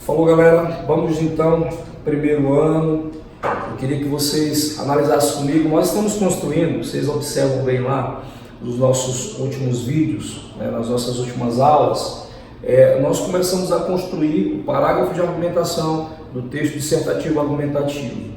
Falou, galera, vamos então, primeiro ano. Eu queria que vocês analisassem comigo. Nós estamos construindo, vocês observam bem lá nos nossos últimos vídeos, nas nossas últimas aulas, nós começamos a construir o parágrafo de argumentação do texto dissertativo argumentativo.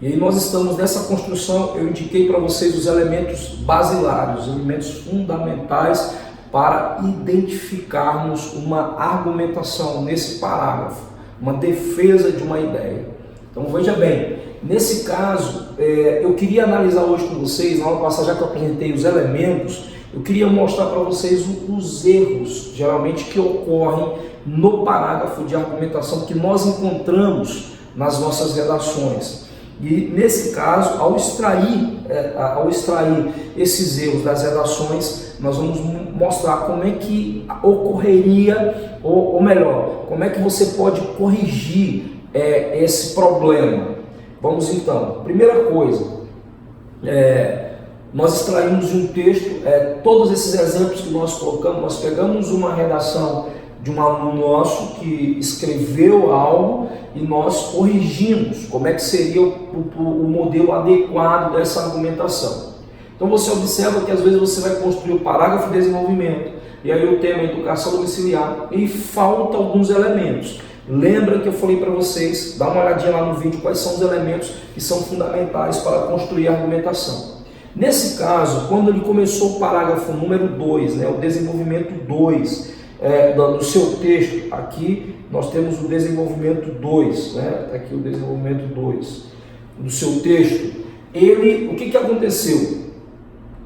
E aí nós estamos nessa construção. Eu indiquei para vocês os elementos basilares, os elementos fundamentais para identificarmos uma argumentação nesse parágrafo, uma defesa de uma ideia. Então veja bem, nesse caso, eu queria analisar hoje com vocês, na aula passada, já que eu apresentei os elementos, eu queria mostrar para vocês os erros, geralmente, que ocorrem no parágrafo de argumentação que nós encontramos nas nossas redações. E nesse caso, ao extrair esses erros das redações, nós vamos mostrar como é que ocorreria, ou melhor, como é que você pode corrigir esse problema. Vamos então, primeira coisa, nós extraímos de um texto, todos esses exemplos que nós colocamos, nós pegamos uma redação de um aluno nosso que escreveu algo e nós corrigimos como é que seria o modelo adequado dessa argumentação. Então você observa que às vezes você vai construir o parágrafo de desenvolvimento e aí o tema é educação domiciliar e falta alguns elementos. Lembra que eu falei para vocês, dá uma olhadinha lá no vídeo quais são os elementos que são fundamentais para construir a argumentação. Nesse caso, quando ele começou o parágrafo número 2, o desenvolvimento 2, do seu texto, aqui nós temos o desenvolvimento 2, aqui o desenvolvimento 2 do seu texto. O que aconteceu?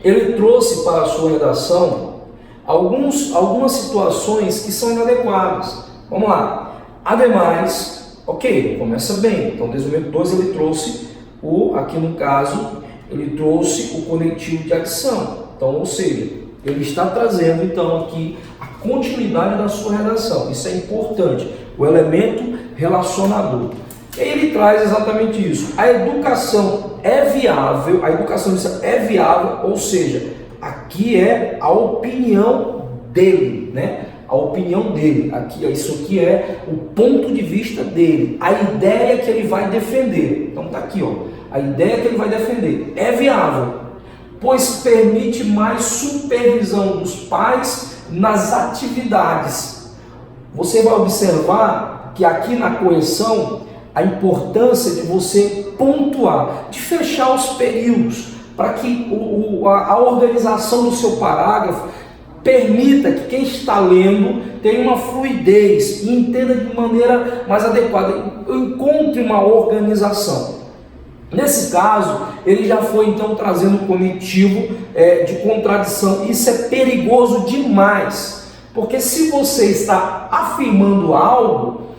Ele trouxe para a sua redação algumas situações que são inadequadas. Vamos lá. Ademais, ok, começa bem. Então, o desenvolvimento 2 ele trouxe aqui no caso, ele trouxe o conectivo de adição. Então, ou seja, ele está trazendo então aqui a continuidade da sua redação. Isso é importante, o elemento relacionador. E aí ele traz exatamente isso. A educação é viável, ou seja, aqui é a opinião dele, A opinião dele, isso aqui é o ponto de vista dele, a ideia que ele vai defender. Então tá aqui, a ideia que ele vai defender é viável, pois permite mais supervisão dos pais nas atividades. Você vai observar que aqui na correção, a importância de você pontuar, de fechar os períodos, para que a organização do seu parágrafo permita que quem está lendo tenha uma fluidez e entenda de maneira mais adequada, encontre uma organização. Nesse caso, ele já foi então trazendo um conectivo de contradição. Isso é perigoso demais, porque se você está afirmando algo,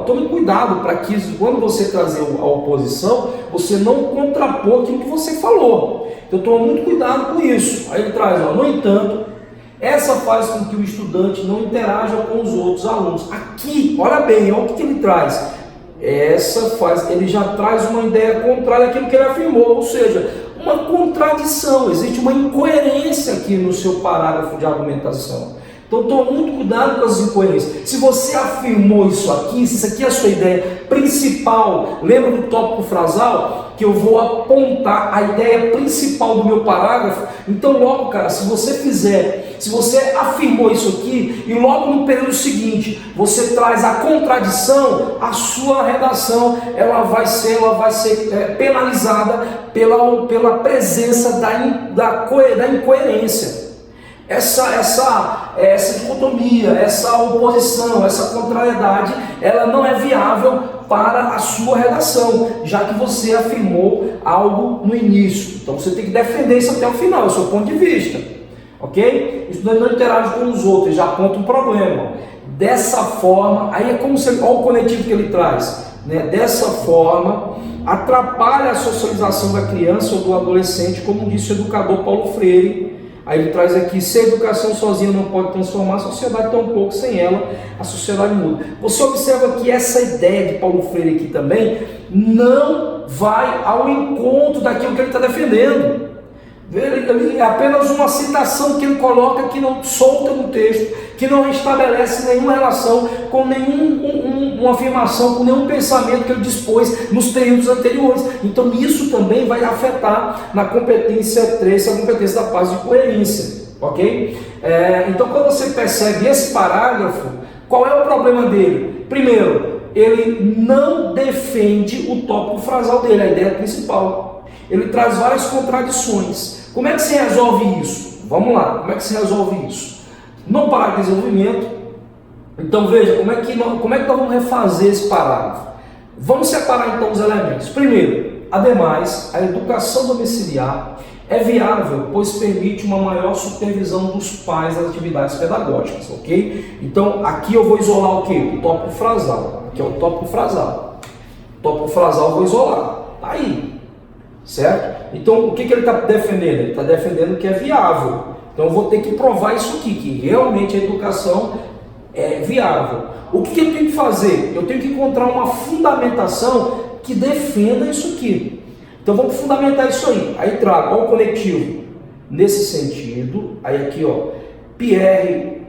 tome cuidado para que quando você trazer a oposição, você não contrapor aquilo que você falou. Então tome muito cuidado com isso. Aí ele traz, no entanto, essa faz com que o estudante não interaja com os outros alunos. Aqui, olha bem, olha o que ele traz. Ele já traz uma ideia contrária àquilo que ele afirmou, ou seja, uma contradição, existe uma incoerência aqui no seu parágrafo de argumentação. Então tome muito cuidado com as incoerências. Se você afirmou isso aqui, se isso aqui é a sua ideia principal, lembra do tópico frasal? Que eu vou apontar a ideia principal do meu parágrafo. Então logo, cara, se você afirmou isso aqui e logo no período seguinte você traz a contradição, a sua redação ela vai ser penalizada pela presença da incoerência. Essa dicotomia, essa oposição, essa contrariedade, ela não é viável para a sua redação, já que você afirmou algo no início. Então você tem que defender isso até o final, é o seu ponto de vista, ok? O estudante não interage com os outros, já aponta um problema. Dessa forma, aí é como olha o conectivo que ele traz, Dessa forma, atrapalha a socialização da criança ou do adolescente, como disse o educador Paulo Freire. Aí ele traz aqui, se a educação sozinha não pode transformar a sociedade, tampouco sem ela a sociedade muda. Você observa que essa ideia de Paulo Freire aqui também não vai ao encontro daquilo que ele está defendendo. É apenas uma citação que ele coloca, que não solta no texto, que não estabelece nenhuma relação com uma afirmação, com nenhum pensamento que ele dispôs nos períodos anteriores. Então isso também vai afetar na competência 3, a competência da fase de coerência, ok? Então quando você percebe esse parágrafo, qual é o problema dele? Primeiro, ele não defende o tópico frasal dele, a ideia principal. Ele traz várias contradições. Como é que se resolve isso? Vamos lá, como é que se resolve isso? No parágrafo de desenvolvimento, então veja, como é que nós vamos refazer esse parágrafo? Vamos separar então os elementos. Primeiro, ademais, a educação domiciliar é viável, pois permite uma maior supervisão dos pais das atividades pedagógicas, ok? Então, aqui eu vou isolar o quê? O tópico frasal. Aqui é o tópico frasal. O tópico frasal eu vou isolar. Tá aí. Certo? Então, o que ele está defendendo? Ele está defendendo que é viável. Então, eu vou ter que provar isso aqui, que realmente a educação é viável. O que eu tenho que fazer? Eu tenho que encontrar uma fundamentação que defenda isso aqui. Então, vamos fundamentar isso aí. Aí trago, olha o conectivo. Nesse sentido, aí aqui, ó, Pierre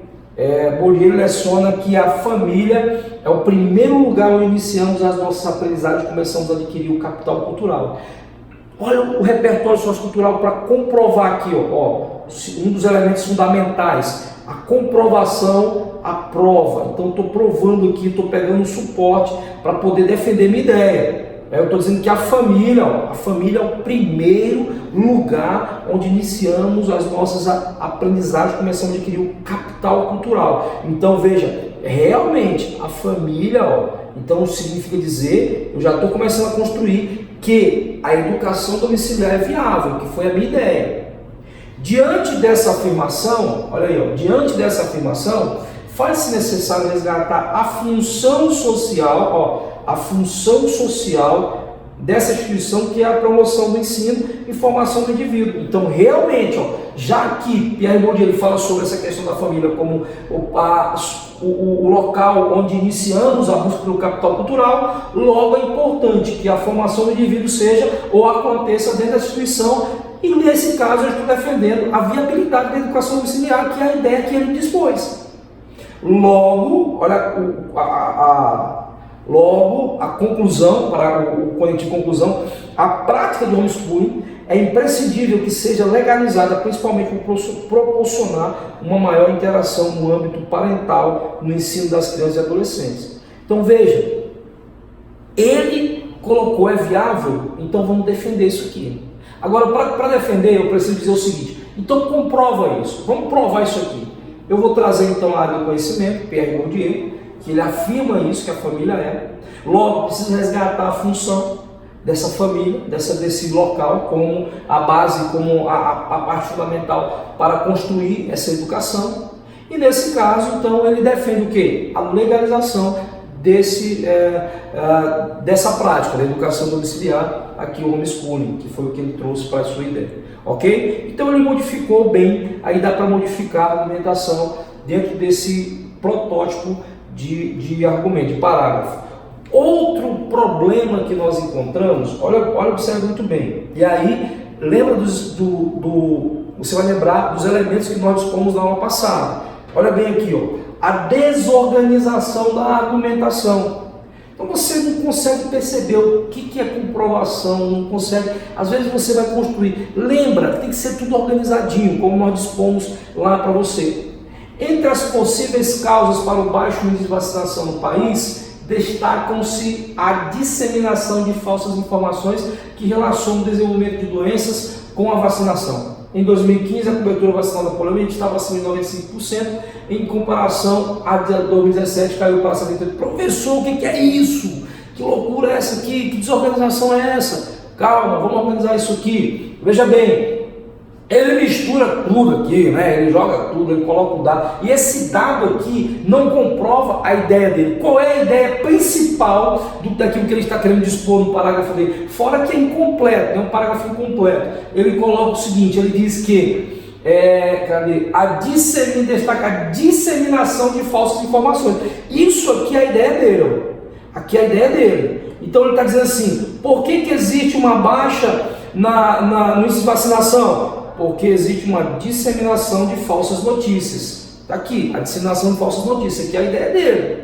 Bourdieu leciona que a família é o primeiro lugar onde iniciamos as nossas aprendizagens e começamos a adquirir o capital cultural. Olha o repertório sociocultural para comprovar aqui, ó, um dos elementos fundamentais, a comprovação, a prova. Então, estou provando aqui, estou pegando um suporte para poder defender minha ideia. Eu estou dizendo que a família é o primeiro lugar onde iniciamos as nossas aprendizagens, começamos a adquirir o capital cultural. Então, veja, realmente, a família, então significa dizer, eu já estou começando a construir que a educação domiciliar é viável, que foi a minha ideia. Diante dessa afirmação, olha aí, diante dessa afirmação, faz-se necessário resgatar a função social, a função social dessa instituição, que é a promoção do ensino e formação do indivíduo. Então, realmente, já que Pierre Bourdieu ele fala sobre essa questão da família como o local onde iniciamos a busca pelo capital cultural, logo é importante que a formação do indivíduo seja ou aconteça dentro da instituição, e nesse caso eu estou defendendo a viabilidade da educação domiciliar, que é a ideia que ele dispôs. Logo, olha a conclusão, para o conectivo de conclusão, a prática do homeschooling é imprescindível que seja legalizada, principalmente por proporcionar uma maior interação no âmbito parental no ensino das crianças e adolescentes. Então veja, ele colocou é viável, então vamos defender isso aqui. Agora, para defender, eu preciso dizer o seguinte, então comprova isso, vamos provar isso aqui. Eu vou trazer então a área do conhecimento, Pierre Bourdieu, que ele afirma isso, que a família é. Logo, precisa resgatar a função dessa família, desse local, como a base, como a parte fundamental para construir essa educação. E nesse caso, então, ele defende o quê? A legalização dessa prática, da educação domiciliar, aqui o homeschooling, que foi o que ele trouxe para a sua ideia. Ok? Então ele modificou bem, aí dá para modificar a argumentação dentro desse protótipo de argumento, de parágrafo. Outro problema que nós encontramos, observe muito bem, e aí lembra você vai lembrar dos elementos que nós dispomos na aula passada. Olha bem aqui, a desorganização da argumentação. Então você não consegue perceber o que é comprovação, não consegue, às vezes você vai construir, lembra que tem que ser tudo organizadinho, como nós dispomos lá para você. Entre as possíveis causas para o baixo índice de vacinação no país, destacam-se a disseminação de falsas informações que relacionam o desenvolvimento de doenças com a vacinação. Em 2015, a cobertura vacinal da poliomielite estava acima de 95%, em comparação a 2017 caiu para 70%. Professor, o que é isso? Que loucura é essa aqui? Que desorganização é essa? Calma, vamos organizar isso aqui. Veja bem, ele mistura tudo aqui, né? Ele joga tudo, ele coloca o dado. E esse dado aqui não comprova a ideia dele. Qual é a ideia principal daquilo que ele está querendo dispor no parágrafo dele? Fora que é incompleto, é um parágrafo incompleto. Ele coloca o seguinte, ele diz que destaca a disseminação de falsas informações. Isso aqui é a ideia dele. Aqui é a ideia dele. Então ele está dizendo assim, por que existe uma baixa no índice de vacinação? Porque existe uma disseminação de falsas notícias. Está aqui, a disseminação de falsas notícias, que é a ideia dele.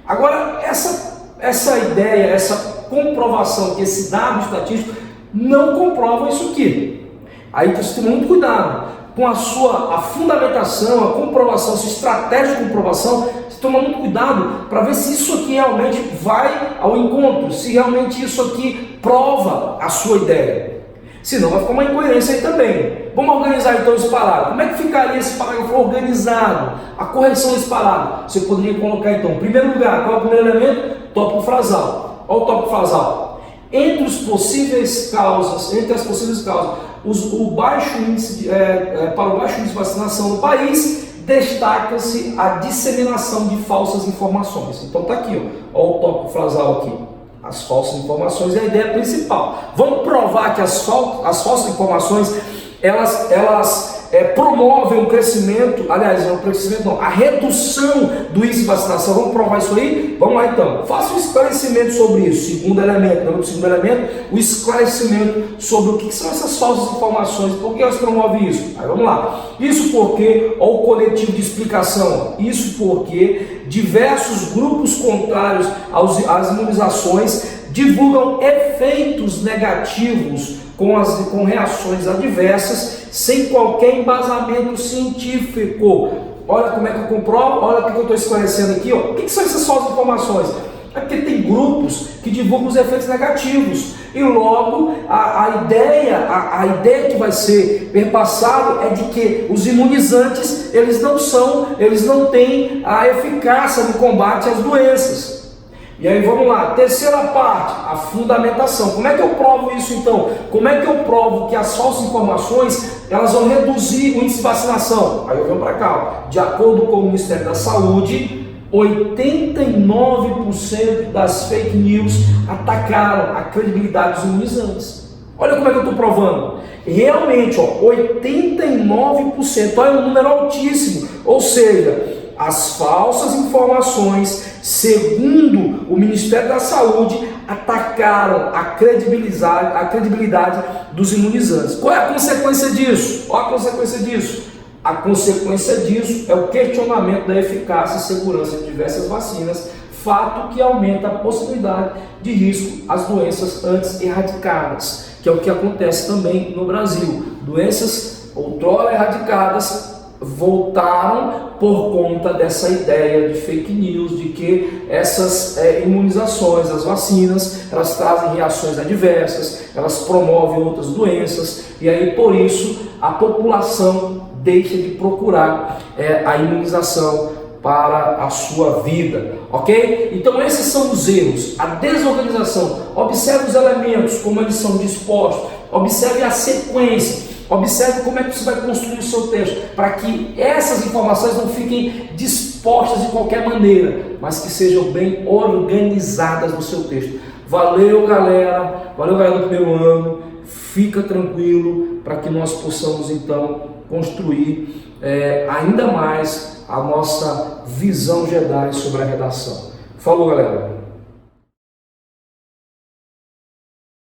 Agora, essa ideia, essa comprovação, que esse dado estatístico não comprova isso aqui. Aí você tem muito cuidado com a fundamentação, a comprovação, a sua estratégia de comprovação. Você toma muito cuidado para ver se isso aqui realmente vai ao encontro, se realmente isso aqui prova a sua ideia. Senão vai ficar uma incoerência aí também. Vamos organizar então esse parágrafo. Como é que ficaria esse parágrafo organizado? A correção desse parágrafo. Você poderia colocar então, em primeiro lugar, qual é o primeiro elemento? Tópico frasal. Olha o tópico frasal. Entre as possíveis causas, o baixo índice para o baixo índice de vacinação no país, destaca-se a disseminação de falsas informações. Então está aqui, ó o tópico frasal aqui. As falsas informações é a ideia principal. Vamos provar que as falsas informações elas promovem o crescimento, a redução do índice de vacinação. Vamos provar isso aí? Vamos lá então. Faça um esclarecimento sobre isso. Segundo elemento, o esclarecimento sobre o que são essas falsas informações, por que elas promovem isso. Aí vamos lá. Isso porque, olha o coletivo de explicação, isso porque diversos grupos contrários às imunizações divulgam efeitos negativos com reações adversas, sem qualquer embasamento científico. Olha como é que eu comprovo, olha o que eu estou esclarecendo aqui. Ó. O que são essas falsas informações? É porque tem grupos que divulgam os efeitos negativos e logo a ideia que vai ser perpassada é de que os imunizantes eles não têm a eficácia no combate às doenças. E aí vamos lá, terceira parte, a fundamentação. Como é que eu provo isso então? Como é que eu provo que as falsas informações elas vão reduzir o índice de vacinação? Aí eu venho para cá, ó. De acordo com o Ministério da Saúde, 89% das fake news atacaram a credibilidade dos imunizantes. Olha como é que eu estou provando. Realmente, ó, 89%, olha um número altíssimo. Ou seja, as falsas informações, segundo o Ministério da Saúde, atacaram a credibilidade dos imunizantes. Qual é a consequência disso? Qual a consequência disso? A consequência disso é o questionamento da eficácia e segurança de diversas vacinas, fato que aumenta a possibilidade de risco às doenças antes erradicadas, que é o que acontece também no Brasil. Doenças outrora erradicadas voltaram por conta dessa ideia de fake news, de que essas imunizações, as vacinas, elas trazem reações adversas, elas promovem outras doenças, e aí por isso a população deixa de procurar a imunização para a sua vida, ok? Então esses são os erros, a desorganização. Observe os elementos, como eles são dispostos, observe a sequência, observe como é que você vai construir o seu texto, para que essas informações não fiquem dispostas de qualquer maneira, mas que sejam bem organizadas no seu texto. Valeu, galera do primeiro ano, fica tranquilo para que nós possamos então construir ainda mais a nossa visão Jedi sobre a redação. Falou, galera!